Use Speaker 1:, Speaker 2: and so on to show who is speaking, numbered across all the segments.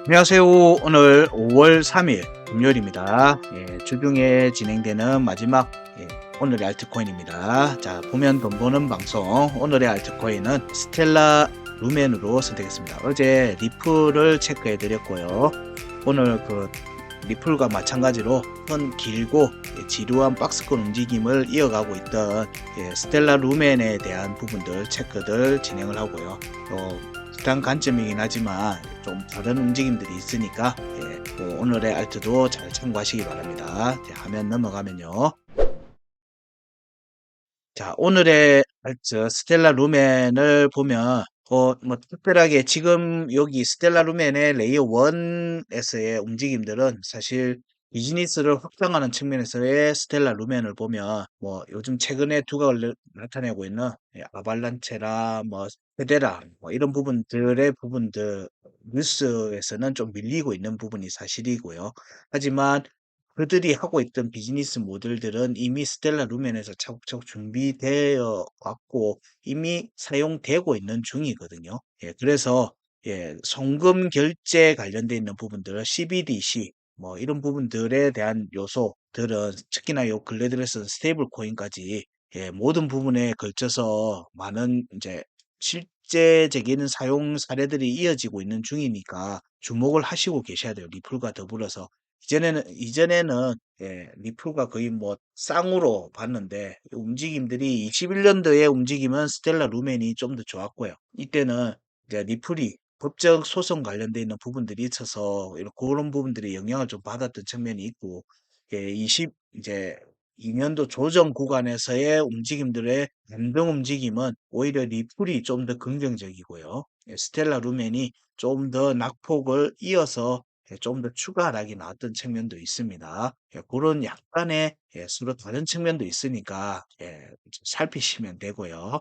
Speaker 1: 안녕하세요. 오늘 5월 3일 금요일입니다. 주중에 진행되는 마지막 오늘의 알트코인입니다. 자, 보면 돈 버는 방송. 오늘의 알트코인은 스텔라 루멘으로 선택했습니다. 어제 리플을 체크해 드렸고요. 오늘 리플과 마찬가지로 큰 길고 지루한 박스권 움직임을 이어가고 있던 스텔라 루멘에 대한 부분들 체크들 진행을 하고요. 비슷한 관점이긴 하지만 좀 다른 움직임들이 있으니까 오늘의 알트도 잘 참고하시기 바랍니다. 화면 넘어가면요. 자, 오늘의 알트 스텔라 루멘을 보면 뭐 특별하게 지금 여기 스텔라 루멘의 레이어 1에서의 움직임들은 사실 비즈니스를 확장하는 측면에서의 스텔라 루멘을 보면 뭐 요즘 최근에 두각을 나타내고 있는 아발란체라 뭐 페데라 뭐 이런 부분들 뉴스에서는 좀 밀리고 있는 부분이 사실이고요. 하지만 그들이 하고 있던 비즈니스 모델들은 이미 스텔라 루멘에서 차곡차곡 준비되어 왔고 이미 사용되고 있는 중이거든요. 그래서 송금 결제 관련돼 있는 부분들, CBDC 뭐 이런 부분들에 대한 요소들은 특히나 요 근래 들어서 스테이블 코인까지 모든 부분에 걸쳐서 많은 이제 실제적인 사용 사례들이 이어지고 있는 중이니까 주목을 하시고 계셔야 돼요. 리플과 더불어서. 이전에는 리플과 거의 뭐 쌍으로 봤는데 움직임들이 21년도에 움직임은 스텔라 루멘이 좀 더 좋았고요. 이때는 이제 리플이 법적 소송 관련돼 있는 부분들이 있어서 이런 그런 부분들이 영향을 좀 받았던 측면이 있고 20 이제 2년도 조정 구간에서의 움직임들의 반등 움직임은 오히려 리플이 좀 더 긍정적이고요. 스텔라 루멘이 좀 더 낙폭을 이어서 좀 더 추가 하락이 나왔던 측면도 있습니다. 그런 약간의 서로 다른 측면도 있으니까 살피시면 되고요.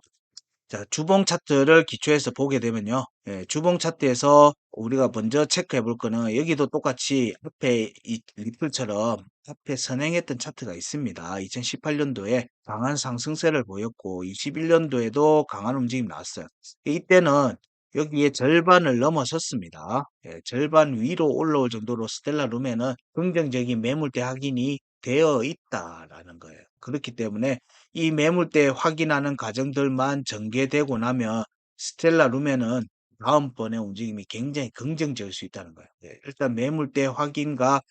Speaker 1: 자, 주봉 차트를 기초해서 보게 되면요. 주봉 차트에서 우리가 먼저 체크해 볼 거는 여기도 똑같이 앞에 이 리플처럼 앞에 선행했던 차트가 있습니다. 2018년도에 강한 상승세를 보였고 21년도에도 강한 움직임 나왔어요. 이때는 여기에 절반을 넘어섰습니다. 절반 위로 올라올 정도로 스텔라 룸에는 긍정적인 매물대 확인이 되어 있다라는 거예요. 그렇기 때문에 이 매물대 확인하는 과정들만 전개되고 나면 스텔라 룸에는 다음번에 움직임이 굉장히 긍정적일 수 있다는 거예요. 일단 매물대 확인과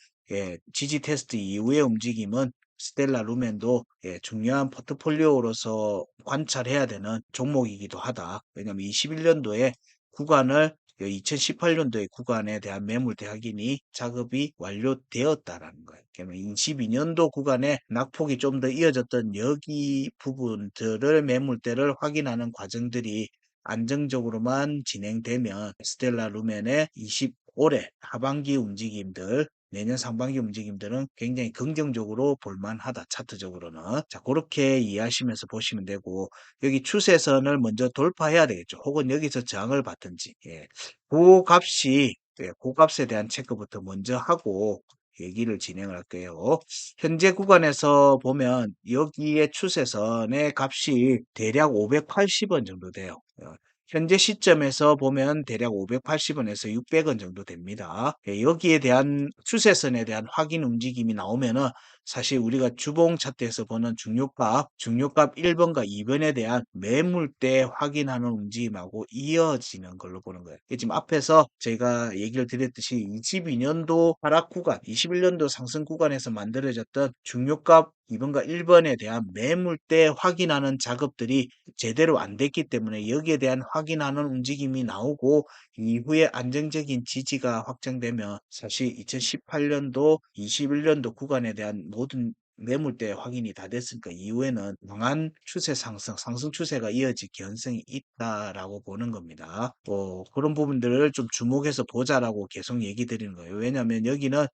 Speaker 1: 지지 테스트 이후의 움직임은 스텔라 루멘도 중요한 포트폴리오로서 관찰해야 되는 종목이기도 하다. 왜냐하면 21년도에 구간을 2018년도의 구간에 대한 매물대 확인이 작업이 완료되었다라는 거예요. 그러면 22년도 구간에 낙폭이 좀 더 이어졌던 여기 부분들을 매물대를 확인하는 과정들이 안정적으로만 진행되면 스텔라 루멘의 올해 하반기 움직임들 내년 상반기 움직임들은 굉장히 긍정적으로 볼만하다. 차트적으로는. 자, 그렇게 이해하시면서 보시면 되고 여기 추세선을 먼저 돌파해야 되겠죠. 혹은 여기서 저항을 받든지. 그 값이 그 값에 대한 체크부터 먼저 하고 얘기를 진행을 할게요. 현재 구간에서 보면 여기에 추세선의 값이 대략 580원 정도 돼요. 현재 시점에서 보면 대략 580원에서 600원 정도 됩니다. 여기에 대한 추세선에 대한 확인 움직임이 나오면은 사실 우리가 주봉 차트에서 보는 중요값 1번과 2번에 대한 매물대 확인하는 움직임하고 이어지는 걸로 보는 거예요. 지금 앞에서 제가 얘기를 드렸듯이 22년도 하락 구간, 21년도 상승 구간에서 만들어졌던 중요값 2번과 1번에 대한 매물대 확인하는 작업들이 제대로 안 됐기 때문에 여기에 대한 확인하는 움직임이 나오고 이후에 안정적인 지지가 확정되면 사실 2018년도, 21년도 구간에 대한 모든 매물대 확인이 다 됐으니까 이후에는 강한 추세 상승 추세가 이어질 개연성이 있다라고 보는 겁니다. 그런 부분들을 좀 주목해서 보자라고 계속 얘기 드리는 거예요. 왜냐하면 여기는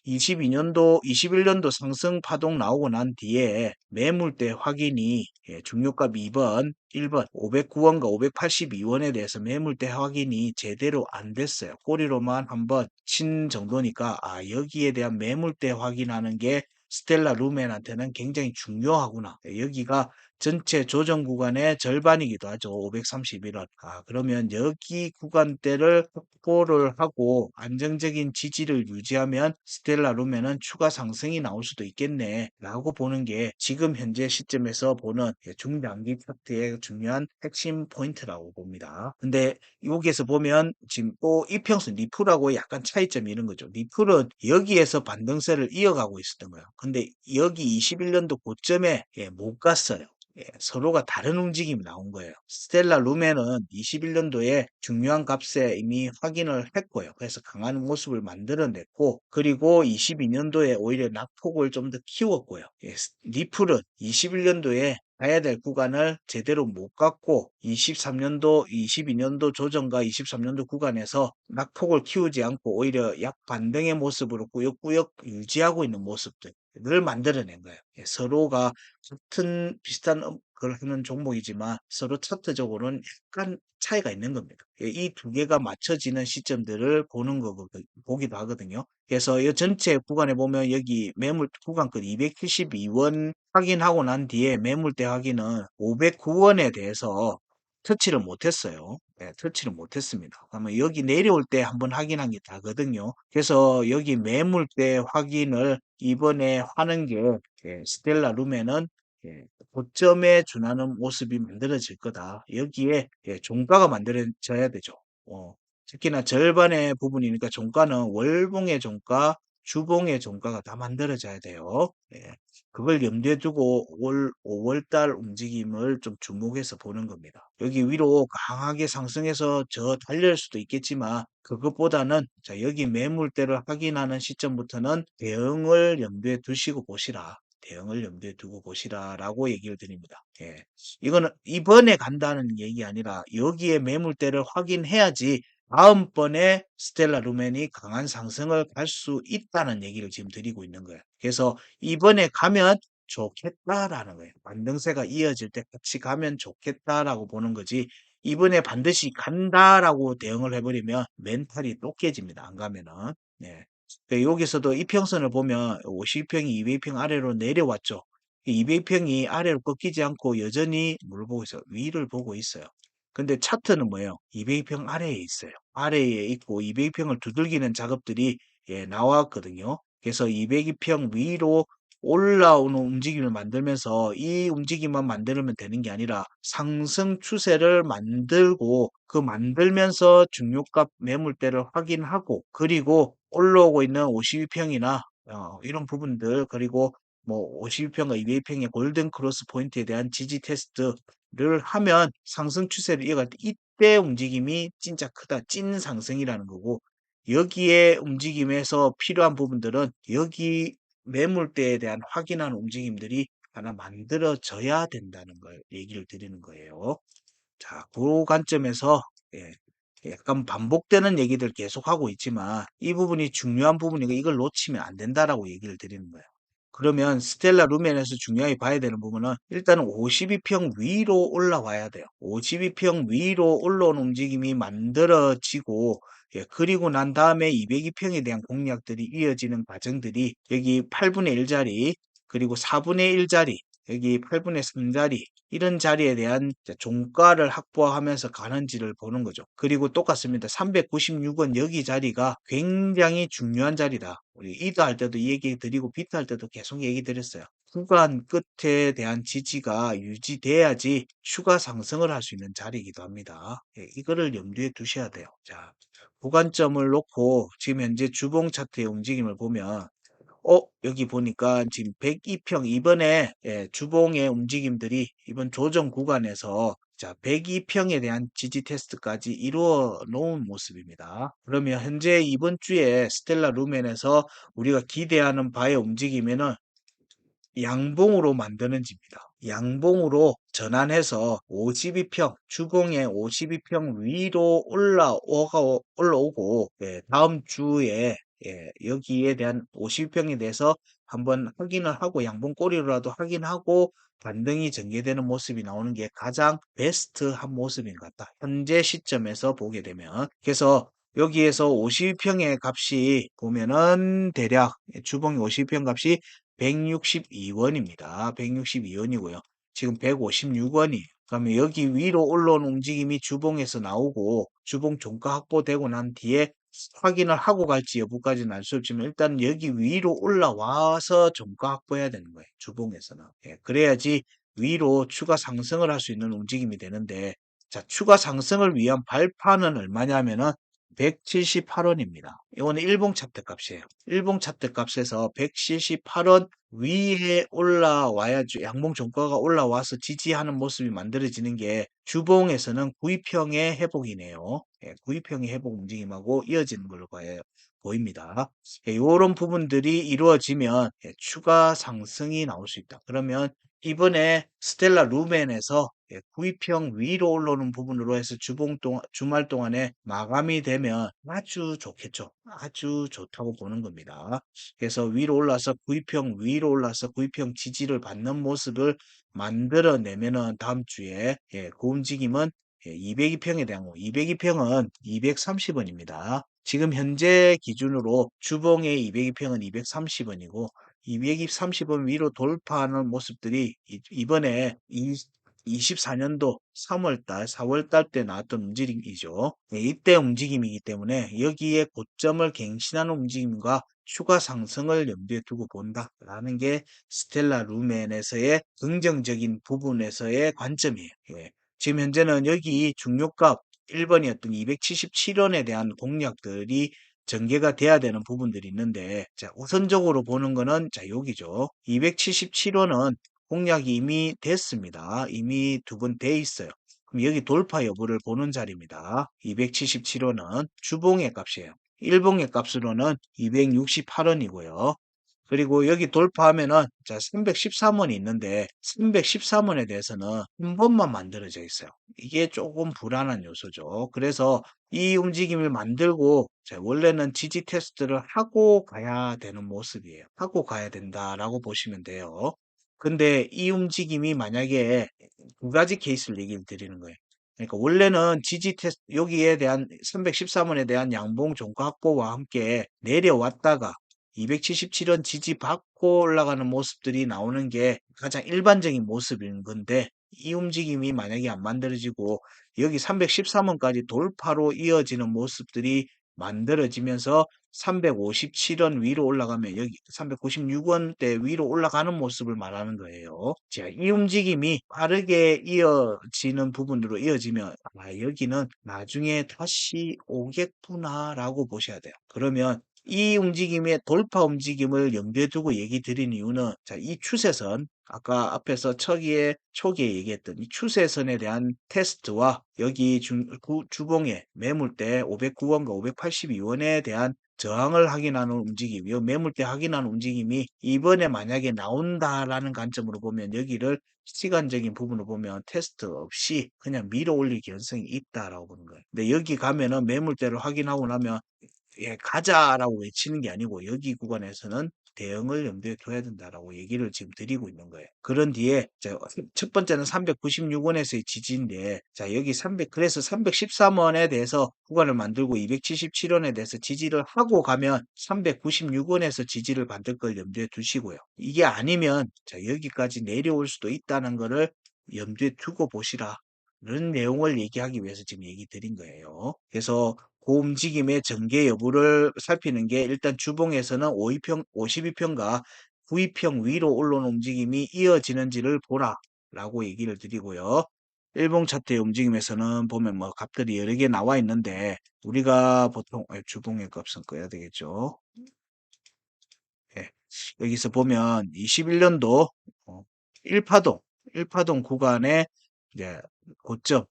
Speaker 1: 22년도, 21년도 상승 파동 나오고 난 뒤에 매물대 확인이 중요값 2번, 1번 509원과 582원에 대해서 매물대 확인이 제대로 안 됐어요. 꼬리로만 한번 친 정도니까 여기에 대한 매물대 확인하는 게 스텔라 루멘한테는 굉장히 중요하구나. 여기가 전체 조정 구간의 절반이기도 하죠. 531원. 그러면 여기 구간대를 확보를 하고 안정적인 지지를 유지하면 스텔라 루멘은 추가 상승이 나올 수도 있겠네 라고 보는 게 지금 현재 시점에서 보는 중장기 차트의 중요한 핵심 포인트라고 봅니다. 근데 여기에서 보면 지금 또 이평선 리플하고 약간 차이점이 이런 거죠. 리플은 여기에서 반등세를 이어가고 있었던 거예요. 근데 여기 21년도 고점에 못 갔어요. 서로가 다른 움직임이 나온 거예요. 스텔라 루멘은 21년도에 중요한 값에 이미 확인을 했고요. 그래서 강한 모습을 만들어냈고, 그리고 22년도에 오히려 낙폭을 좀 더 키웠고요. 리플은 21년도에 가야 될 구간을 제대로 못 갔고 23년도, 22년도 조정과 23년도 구간에서 낙폭을 키우지 않고 오히려 약 반등의 모습으로 꾸역꾸역 유지하고 있는 모습들을 만들어낸 거예요. 서로가 같은 비슷한 걸 하는 종목이지만 서로 차트적으로는 약간 차이가 있는 겁니다. 이 두 개가 맞춰지는 시점들을 보기도 하거든요. 그래서 이 전체 구간에 보면 여기 매물 구간끝 272원 확인하고 난 뒤에 매물대 확인은 509원에 대해서 터치를 못했어요. 터치를 못했습니다. 그러면 여기 내려올 때 한번 확인한 게 다거든요. 그래서 여기 매물대 확인을 이번에 하는 게 스텔라 루멘은 고점에 준하는 모습이 만들어질 거다. 여기에 종가가 만들어져야 되죠. 특히나 절반의 부분이니까 종가는 월봉의 종가, 주봉의 종가가 다 만들어져야 돼요. 그걸 염두에 두고 5월 달 움직임을 좀 주목해서 보는 겁니다. 여기 위로 강하게 상승해서 저 달릴 수도 있겠지만 그것보다는 자, 여기 매물대를 확인하는 시점부터는 대응을 염두에 두시고 보시라. 대응을 염두에 두고 보시라라고 얘기를 드립니다. 이거는 이번에 간다는 얘기 아니라 여기에 매물대를 확인해야지 다음번에 스텔라 루멘이 강한 상승을 갈 수 있다는 얘기를 지금 드리고 있는 거예요. 그래서 이번에 가면 좋겠다라는 거예요. 반등세가 이어질 때 같이 가면 좋겠다라고 보는 거지. 이번에 반드시 간다라고 대응을 해버리면 멘탈이 또 깨집니다. 안 가면은. 네. 여기서도 이평선을 보면 52평이 200평 아래로 내려왔죠. 200평이 아래로 꺾이지 않고 여전히 뭘 보고 있어요? 위를 보고 있어요. 근데 차트는 뭐예요? 200평 아래에 있어요. 아래에 있고 200평을 두들기는 작업들이 나왔거든요. 그래서 202평 위로 올라오는 움직임을 만들면서 이 움직임만 만들면 되는 게 아니라 상승 추세를 만들고 그 만들면서 중요값 매물대를 확인하고 그리고 올라오고 있는 52평이나 이런 부분들 그리고 뭐 52평과 200평의 골든 크로스 포인트에 대한 지지 테스트를 하면 상승 추세를 이어갈 때 이때 움직임이 진짜 크다. 찐 상승이라는 거고 여기에 움직임에서 필요한 부분들은 여기 매물대에 대한 확인하는 움직임들이 하나 만들어져야 된다는 걸 얘기를 드리는 거예요. 자, 그 관점에서 예, 약간 반복되는 얘기들 계속 하고 있지만 이 부분이 중요한 부분이고 이걸 놓치면 안 된다라고 얘기를 드리는 거예요. 그러면 스텔라 루멘에서 중요하게 봐야 되는 부분은 일단은 52평 위로 올라와야 돼요. 52평 위로 올라오는 움직임이 만들어지고 그리고 난 다음에 202평에 대한 공략들이 이어지는 과정들이 여기 8분의 1 자리 그리고 4분의 1 자리 여기 8분의 3 자리 이런 자리에 대한 종가를 확보하면서 가는지를 보는 거죠. 그리고 똑같습니다. 396원 여기 자리가 굉장히 중요한 자리다. 우리 이드 할 때도 얘기 드리고 비트 할 때도 계속 얘기 드렸어요. 구간 끝에 대한 지지가 유지돼야지 추가 상승을 할 수 있는 자리이기도 합니다. 이거를 염두에 두셔야 돼요. 자, 구간점을 놓고 지금 현재 주봉 차트의 움직임을 보면 여기 보니까 지금 102평 이번에 주봉의 움직임들이 이번 조정 구간에서 자, 102평에 대한 지지 테스트까지 이루어 놓은 모습입니다. 그러면 현재 이번 주에 스텔라 루멘에서 우리가 기대하는 바의 움직임에는 양봉으로 만드는 집니다. 양봉으로 전환해서 52평, 주봉의 52평 위로 올라오고, 다음 주에 여기에 대한 52평에 대해서 한번 확인을 하고 양봉꼬리로라도 확인하고 반등이 전개되는 모습이 나오는 게 가장 베스트한 모습인 것 같다. 현재 시점에서 보게 되면. 그래서 여기에서 52평의 값이 보면은 대략 주봉이 52평 값이 162원입니다. 162원이고요. 지금 156원이. 그러면 여기 위로 올라오는 움직임이 주봉에서 나오고 주봉 종가 확보되고 난 뒤에 확인을 하고 갈지 여부까지는 알 수 없지만 일단 여기 위로 올라와서 종가 확보해야 되는 거예요. 주봉에서는. 예, 그래야지 위로 추가 상승을 할 수 있는 움직임이 되는데 자, 추가 상승을 위한 발판은 얼마냐면은 178원입니다. 이거는 일봉 차트 값이에요. 일봉 차트 값에서 178원 위에 올라와야죠. 양봉 종가가 올라와서 지지하는 모습이 만들어지는 게 주봉에서는 구입형의 회복이네요. 예, 구입형의 회복 움직임하고 이어지는 걸로 보입니다. 이런 부분들이 이루어지면 예, 추가 상승이 나올 수 있다. 그러면 이번에 스텔라 루멘에서 예, 구입형 위로 올라오는 부분으로 해서 주말 동안에 마감이 되면 아주 좋겠죠. 아주 좋다고 보는 겁니다. 그래서 위로 올라서 구입형 위로 올라서 구입형 지지를 받는 모습을 만들어내면은 다음 주에 예, 그 움직임은 예, 202평에 대한 거. 202평은 230원입니다. 지금 현재 기준으로 주봉의 202평은 230원이고 230원 위로 돌파하는 모습들이 이번에 24년도 3월달, 4월달 때 나왔던 움직임이죠. 네, 이때 움직임이기 때문에 여기에 고점을 갱신하는 움직임과 추가 상승을 염두에 두고 본다라는 게 스텔라 루멘에서의 긍정적인 부분에서의 관점이에요. 예. 지금 현재는 여기 중요값 1번이었던 277원에 대한 공략들이 전개가 돼야 되는 부분들이 있는데 자, 우선적으로 보는 거는 자, 여기죠. 277원은 공략이 이미 됐습니다. 이미 두 번 돼 있어요. 그럼 여기 돌파 여부를 보는 자리입니다. 277원은 주봉의 값이에요. 일봉의 값으로는 268원이고요. 그리고 여기 돌파하면은 자 313원이 있는데 313원에 대해서는 한 번만 만들어져 있어요. 이게 조금 불안한 요소죠. 그래서 이 움직임을 만들고 자, 원래는 지지 테스트를 하고 가야 되는 모습이에요. 하고 가야 된다라고 보시면 돼요. 근데 이 움직임이 만약에 두 가지 케이스를 얘기를 드리는 거예요. 그러니까 원래는 지지 테스트 여기에 대한 313원에 대한 양봉 종가 확보와 함께 내려왔다가 277원 지지받고 올라가는 모습들이 나오는 게 가장 일반적인 모습인 건데 이 움직임이 만약에 안 만들어지고 여기 313원까지 돌파로 이어지는 모습들이 만들어지면서 357원 위로 올라가면 여기 396원대 위로 올라가는 모습을 말하는 거예요. 자, 이 움직임이 빠르게 이어지는 부분으로 이어지면 여기는 나중에 다시 오겠구나라고 보셔야 돼요. 그러면 이 움직임의 돌파 움직임을 염두에 두고 얘기 드린 이유는 자, 이 추세선 아까 앞에서 초기에 얘기했던 이 추세선에 대한 테스트와 여기 주봉의 매물대 509원과 582원에 대한 저항을 확인하는 움직임이요. 매물대 확인하는 움직임이 이번에 만약에 나온다라는 관점으로 보면 여기를 시간적인 부분으로 보면 테스트 없이 그냥 밀어 올릴 가능성이 있다라고 보는 거예요. 근데 여기 가면은 매물대를 확인하고 나면 예, 가자라고 외치는 게 아니고 여기 구간에서는 대응을 염두에 둬야 된다라고 얘기를 지금 드리고 있는 거예요. 그런 뒤에 첫 번째는 396원에서의 지지인데 자 여기 그래서 313원에 대해서 구간을 만들고 277원에 대해서 지지를 하고 가면 396원에서 지지를 받을 걸 염두에 두시고요. 이게 아니면 자 여기까지 내려올 수도 있다는 거를 염두에 두고 보시라. 는 내용을 얘기하기 위해서 지금 얘기 드린 거예요. 그래서 그 움직임의 전개 여부를 살피는 게 일단 주봉에서는 52평과 9위평 위로 올라오는 움직임이 이어지는지를 보라라고 얘기를 드리고요. 일봉 차트의 움직임에서는 보면 뭐 값들이 여러 개 나와 있는데 우리가 보통 주봉의 값은 꺼야 되겠죠. 예. 여기서 보면 21년도 1파동, 1파동 구간의 이제 고점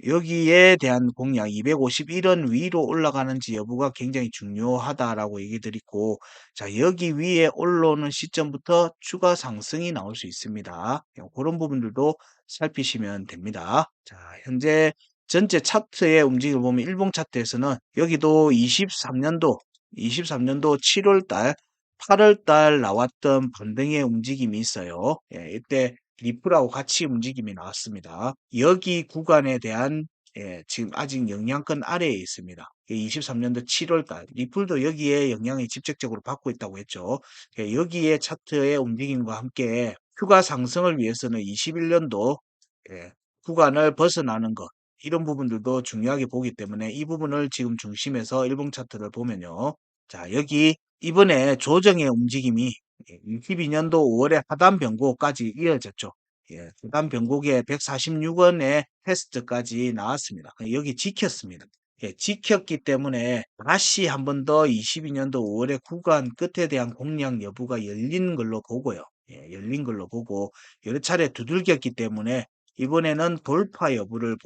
Speaker 1: 여기에 대한 공략 251원 위로 올라가는지 여부가 굉장히 중요하다라고 얘기 드리고 자 여기 위에 올라오는 시점부터 추가 상승이 나올 수 있습니다. 그런 부분들도 살피시면 됩니다. 자 현재 전체 차트의 움직임을 보면 일봉 차트에서는 여기도 23년도 7월 달 8월 달 나왔던 반등의 움직임이 있어요. 예, 이때 리플하고 같이 움직임이 나왔습니다. 여기 구간에 대한 지금 아직 영향권 아래에 있습니다. 23년도 7월 달 리플도 여기에 영향을 직접적으로 받고 있다고 했죠. 여기에 차트의 움직임과 함께 추가 상승을 위해서는 21년도 예, 구간을 벗어나는 것 이런 부분들도 중요하게 보기 때문에 이 부분을 지금 중심에서 일봉 차트를 보면요. 자, 여기 이번에 조정의 움직임이 22년도 5월에 하단 변고까지 이어졌죠. 예, 하단 변곡에 146원의 테스트까지 나왔습니다. 여기 지켰습니다. 예, 지켰기 때문에 다시 한 번 더 22년도 5월에 구간 끝에 대한 공략 여부가 열린 걸로 보고요. 예, 열린 걸로 보고 여러 차례 두들겼기 때문에 이번에는 돌파 여부를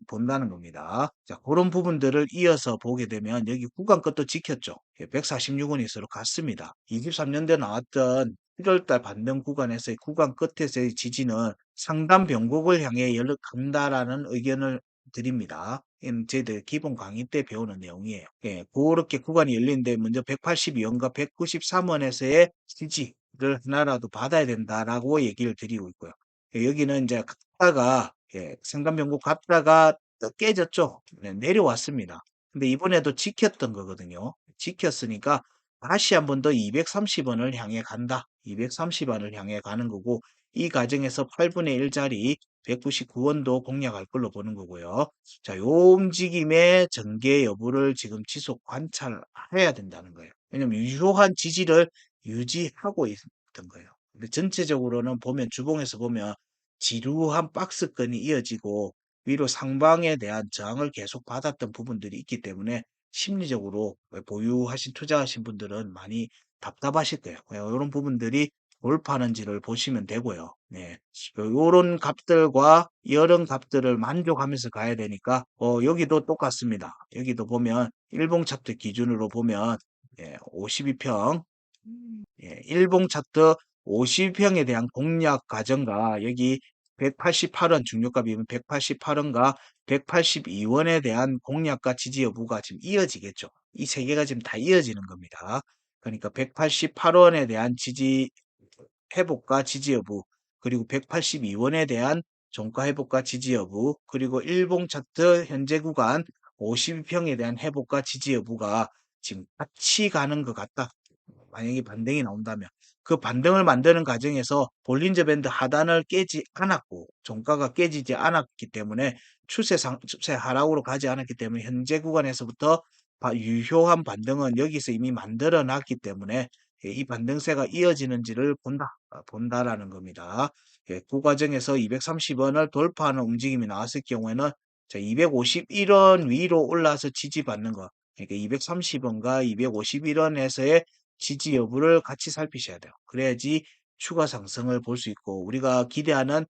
Speaker 1: 본다는 겁니다. 자, 그런 부분들을 이어서 보게 되면 여기 구간 끝도 지켰죠. 146원에서 갔습니다. 23년도에 나왔던 1월달 반등 구간에서의 구간 끝에서의 지지는 상단 변곡을 향해 간다라는 의견을 드립니다. 저희들 기본 강의 때 배우는 내용이에요. 예, 그렇게 구간이 열리는데 먼저 182원과 193원에서의 지지를 하나라도 받아야 된다라고 얘기를 드리고 있고요. 예, 여기는 이제 갔다가 상단 변곡 갔다가 또 깨졌죠. 네, 내려왔습니다. 근데 이번에도 지켰던 거거든요. 지켰으니까 다시 한 번 더 230원을 향해 간다. 230원을 향해 가는 거고 이 과정에서 8분의 1짜리 199원도 공략할 걸로 보는 거고요. 자, 요 움직임의 전개 여부를 지금 지속 관찰해야 된다는 거예요. 왜냐면 유효한 지지를 유지하고 있던 거예요. 근데 전체적으로는 보면 주봉에서 보면 지루한 박스권이 이어지고 위로 상방에 대한 저항을 계속 받았던 부분들이 있기 때문에 심리적으로 보유하신 투자하신 분들은 많이 답답하실 거예요. 이런 부분들이 돌파하는지를 보시면 되고요. 네. 요런 값들과 이런 값들을 만족하면서 가야 되니까 여기도 똑같습니다. 여기도 보면 일봉 차트 기준으로 보면 52평 일봉 차트 50평에 대한 공략 과정과 여기 188원 중요값이면 188원과 182원에 대한 공략과 지지 여부가 지금 이어지겠죠. 이 세 개가 지금 다 이어지는 겁니다. 그러니까 188원에 대한 지지 회복과 지지 여부, 그리고 182원에 대한 종가 회복과 지지 여부, 그리고 일봉 차트 현재 구간 52평에 대한 회복과 지지 여부가 지금 같이 가는 것 같다. 만약에 반등이 나온다면 그 반등을 만드는 과정에서 볼린저 밴드 하단을 깨지 않았고 종가가 깨지지 않았기 때문에 추세 하락으로 가지 않았기 때문에 현재 구간에서부터 유효한 반등은 여기서 이미 만들어 놨기 때문에 이 반등세가 이어지는지를 본다라는 겁니다. 그 과정에서 230원을 돌파하는 움직임이 나왔을 경우에는 251원 위로 올라서 지지받는 것. 그러니까 230원과 251원에서의 지지 여부를 같이 살피셔야 돼요. 그래야지 추가 상승을 볼 수 있고 우리가 기대하는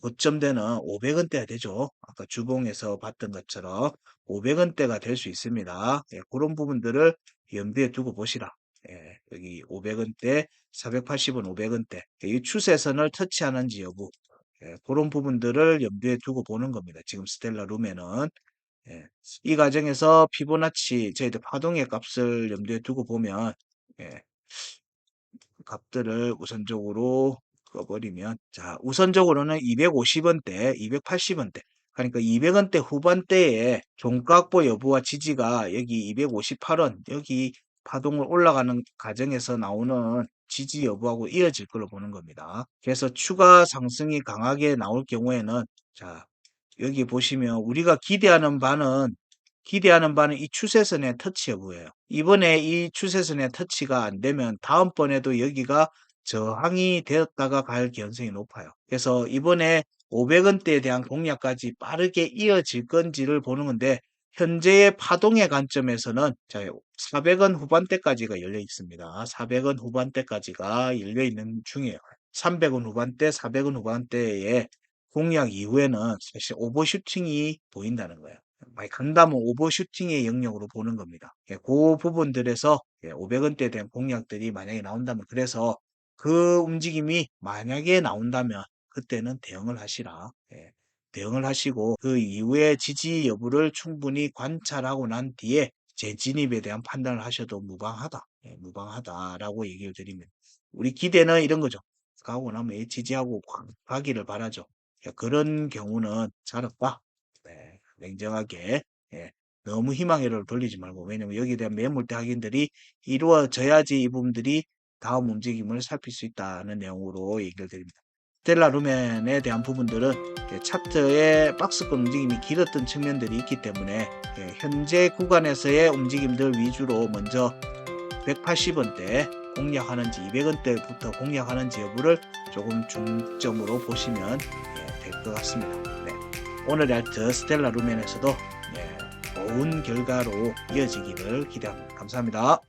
Speaker 1: 고점대는 500원대가 되죠. 아까 주봉에서 봤던 것처럼 500원대가 될 수 있습니다. 그런 부분들을 염두에 두고 보시라. 여기 500원대, 480원 500원대 이 추세선을 터치하는지 여부 그런 부분들을 염두에 두고 보는 겁니다. 지금 스텔라 룸에는 이 과정에서 피보나치 저희들 파동의 값을 염두에 두고 보면 예, 값들을 우선적으로 꺼버리면 자 우선적으로는 250원대, 280원대 그러니까 200원대 후반대에 종가확보 여부와 지지가 여기 258원 여기 파동을 올라가는 과정에서 나오는 지지 여부하고 이어질 걸로 보는 겁니다. 그래서 추가 상승이 강하게 나올 경우에는 자 여기 보시면 우리가 기대하는 바는 이 추세선의 터치 여부예요. 이번에 이 추세선의 터치가 안 되면 다음번에도 여기가 저항이 되었다가 갈 가능성이 높아요. 그래서 이번에 500원대에 대한 공략까지 빠르게 이어질 건지를 보는 건데 현재의 파동의 관점에서는 400원 후반대까지가 열려 있습니다. 400원 후반대까지가 열려 있는 중이에요. 300원 후반대, 400원 후반대에 공략 이후에는 사실 오버슈팅이 보인다는 거예요. 많이 간다면 오버슈팅의 영역으로 보는 겁니다. 그 부분들에서 500원대에 대한 공략들이 만약에 나온다면 그래서 그 움직임이 만약에 나온다면 그때는 대응을 하시라. 대응을 하시고 그 이후에 지지 여부를 충분히 관찰하고 난 뒤에 재진입에 대한 판단을 하셔도 무방하다. 무방하다라고 얘기를 드립니다. 우리 기대는 이런 거죠. 가고 나면 지지하고 확 가기를 바라죠. 그런 경우는 잘 없다. 냉정하게 너무 희망회로를 돌리지 말고 왜냐면 여기에 대한 매물대 확인들이 이루어져야지 이 부분들이 다음 움직임을 살필 수 있다는 내용으로 얘기를 드립니다. 스텔라 루멘에 대한 부분들은 차트의 박스권 움직임이 길었던 측면들이 있기 때문에 현재 구간에서의 움직임들 위주로 먼저 180원대 공략하는지 200원대부터 공략하는지 여부를 조금 중점으로 보시면 될 것 같습니다. 네. 오늘의 알트 스텔라 루멘에서도 좋은 결과로 이어지기를 기대합니다. 감사합니다.